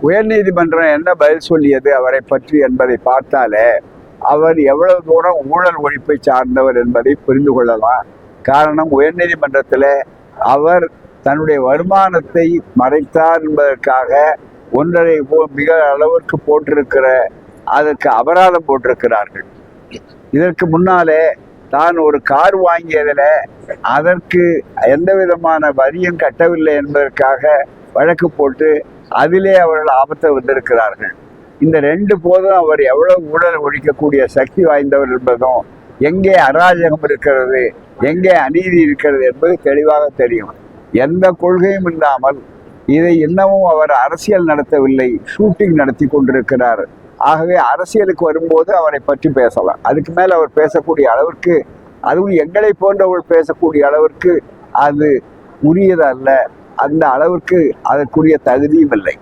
உயர்நீதிமன்றம் என்ன பதில் சொல்லியது அவரை பற்றி என்பதை பார்த்தாலே அவர் எவ்வளவு தூரம் ஊழல் ஒழிப்பை சார்ந்தவர் என்பதை புரிந்து கொள்ளலாம். காரணம், உயர்நீதிமன்றத்தில் அவர் தன்னுடைய வருமானத்தை மறைத்தார் என்பதற்காக 1.5 மிக அளவிற்கு போட்டிருக்கிற அதற்கு அபராதம் போட்டிருக்கிறார்கள். இதற்கு முன்னாலே தான் ஒரு கார் வாங்கியதில் அதற்கு எந்த விதமான வரியும் கட்டவில்லை என்பதற்காக வழக்கு போட்டு அதிலே அவர்கள் ஆபத்தை வந்திருக்கிறார்கள். இந்த 2 போதும் அவர் எவ்வளவு ஊழல் ஒழிக்கக்கூடிய சக்தி வாய்ந்தவர் என்பதும், எங்கே அராஜகம் இருக்கிறது, எங்கே அநீதி இருக்கிறது என்பது தெளிவாக தெரியும். எந்த கொள்கையும் இல்லாமல் இதை இன்னமும் அவர் அரசியல் நடத்தவில்லை, ஷூட்டிங் நடத்தி கொண்டிருக்கிறார். ஆகவே அரசியலுக்கு வரும்போது அவரை பற்றி பேசலாம். அதுக்கு மேல் அவர் பேசக்கூடிய அளவிற்கு, அதுவும் எங்களை போன்றவர்கள் பேசக்கூடிய அளவிற்கு அது உரியதல்ல. அந்த அளவிற்கு அதற்குரிய தகுதியும் இல்லை.